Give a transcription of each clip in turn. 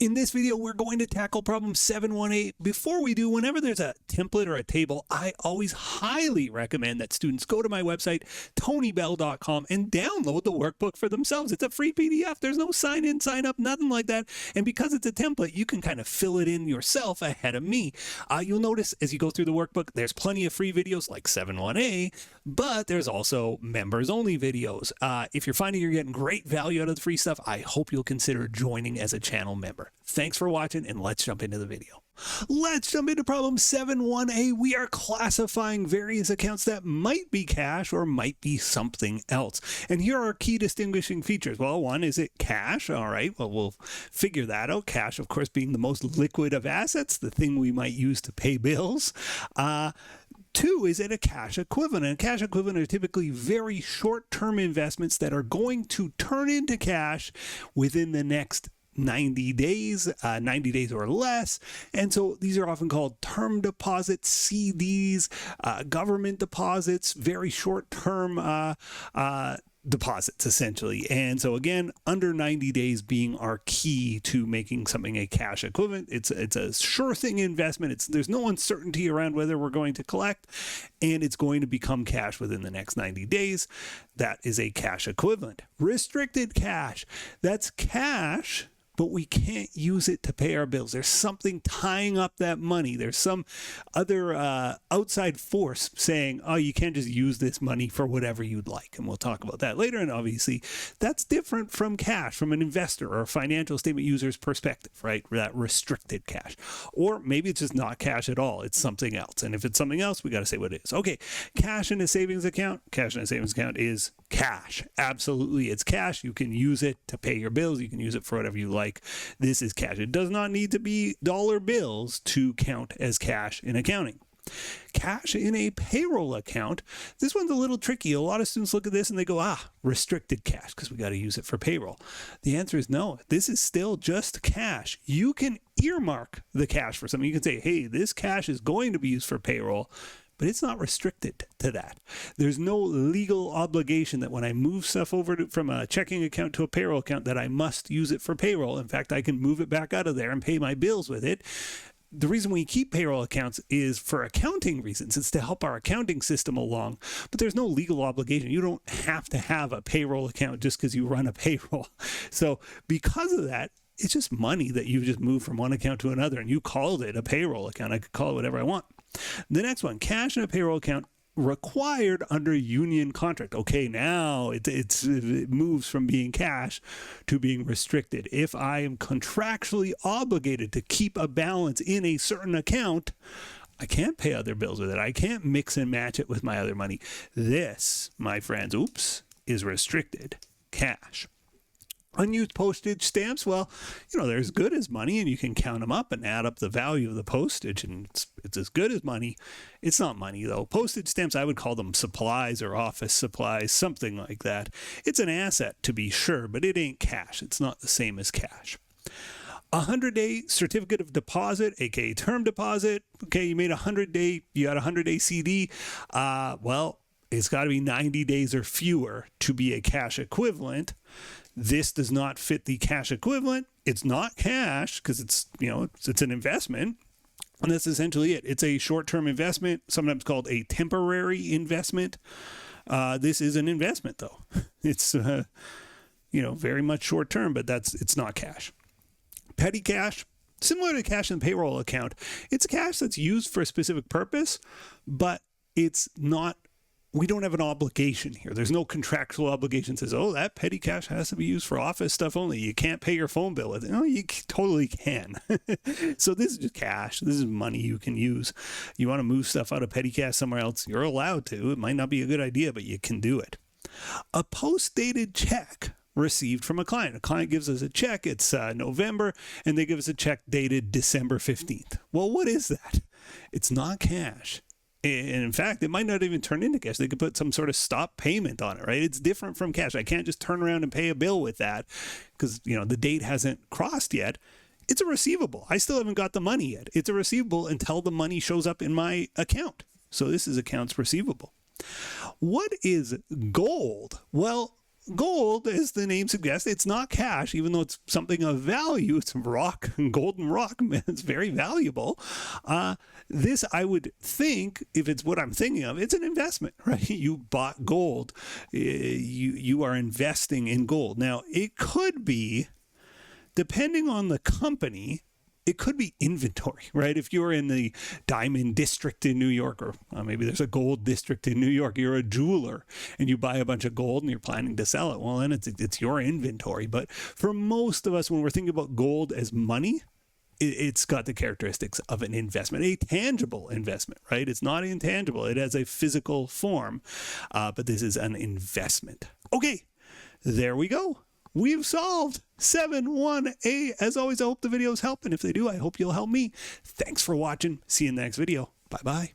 In this video, we're going to tackle problem 718. Before we do, whenever there's a template or a table, I always highly recommend that students go to my website, tonybell.com, and download the workbook for themselves. It's a free PDF. There's no sign in, sign up, nothing like that. And because it's a template, you can kind of fill it in yourself ahead of me. You'll notice as you go through the workbook, there's plenty of free videos like 71A, but there's also members-only videos. If you're finding you're getting great value out of the free stuff, I hope you'll consider joining as a channel member. Thanks for watching, and let's jump into the video. Let's jump into problem 7.1a. We are classifying various accounts that might be cash or might be something else. And here are key distinguishing features. Well, one, is it cash? All right, well, we'll figure that out. Cash, of course, being the most liquid of assets, the thing we might use to pay bills. Two, is it a cash equivalent? And cash equivalent are typically very short-term investments that are going to turn into cash within the next 90 days, 90 days or less. And so these are often called term deposits, CDs, government deposits, very short-term deposits, essentially. And so again, under 90 days being our key to making something a cash equivalent. It's a sure thing investment. There's no uncertainty around whether we're going to collect, and it's going to become cash within the next 90 days. That is a cash equivalent. Restricted cash. That's cash, but we can't use it to pay our bills. There's something tying up that money. There's some other outside force saying, oh, you can't just use this money for whatever you'd like. And we'll talk about that later. And obviously, that's different from cash, from an investor or a financial statement user's perspective, right? That restricted cash. Or maybe it's just not cash at all. It's something else. And if it's something else, we got to say what it is. Okay, cash in a savings account. Cash in a savings account is cash. Absolutely, it's cash. You can use it to pay your bills. You can use it for whatever you like. This is cash. It does not need to be dollar bills to count as cash in accounting. Cash in a payroll account. This one's a little tricky. A lot of students look at this and they go, restricted cash because we got to use it for payroll. The answer is no. This is still just cash. You can earmark the cash for something. You can say, hey, this cash is going to be used for payroll, but it's not restricted to that. There's no legal obligation that when I move stuff over from a checking account to a payroll account that I must use it for payroll. In fact, I can move it back out of there and pay my bills with it. The reason we keep payroll accounts is for accounting reasons. It's to help our accounting system along, but there's no legal obligation. You don't have to have a payroll account just because you run a payroll. So because of that, it's just money that you just move from one account to another, and you called it a payroll account. I could call it whatever I want. The next one, cash in a payroll account required under union contract. Okay, now it moves from being cash to being restricted. If I am contractually obligated to keep a balance in a certain account, I can't pay other bills with it. I can't mix and match it with my other money. This, my friends, is restricted cash. Unused postage stamps, well, they're as good as money, and you can count them up and add up the value of the postage, and it's as good as money. It's not money, though. Postage stamps, I would call them supplies or office supplies, something like that. It's an asset, to be sure, but it ain't cash. It's not the same as cash. 100-day certificate of deposit, aka term deposit. Okay, you made you got a 100-day CD. Well, it's got to be 90 days or fewer to be a cash equivalent. This does not fit the cash equivalent. It's not cash because it's an investment. And that's essentially it. It's a short-term investment, sometimes called a temporary investment. This is an investment, though. It's, very much short-term, but it's not cash. Petty cash, similar to cash in the payroll account. It's cash that's used for a specific purpose, but it's not. We don't have an obligation here. There's no contractual obligation that says, that petty cash has to be used for office stuff only. You can't pay your phone bill with it. No, you totally can. So this is just cash. This is money you can use. You want to move stuff out of petty cash somewhere else, you're allowed to. It might not be a good idea, but you can do it. A post-dated check received from a client. A client gives us a check. It's November, and they give us a check dated December 15th. Well, what is that? It's not cash. And in fact, it might not even turn into cash. They could put some sort of stop payment on it, right? It's different from cash. I can't just turn around and pay a bill with that because, the date hasn't crossed yet. It's a receivable. I still haven't got the money yet. It's a receivable until the money shows up in my account. So this is accounts receivable. What is gold? Well, gold, as the name suggests, it's not cash, even though it's something of value. It's rock, golden rock. It's very valuable. This, I would think, if it's what I'm thinking of, it's an investment, right? You bought gold. You are investing in gold. Now, it could be, depending on the company, it could be inventory, right? If you're in the diamond district in New York, or maybe there's a gold district in New York, you're a jeweler and you buy a bunch of gold and you're planning to sell it. Well, then it's your inventory. But for most of us, when we're thinking about gold as money, it's got the characteristics of an investment, a tangible investment, right? It's not intangible. It has a physical form, but this is an investment. Okay, there we go. We've solved 7-1-A. As always, I hope the videos help, and if they do, I hope you'll help me. Thanks for watching. See you in the next video. Bye-bye.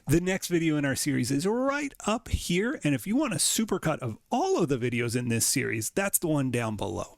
The next video in our series is right up here, and if you want a supercut of all of the videos in this series, that's the one down below.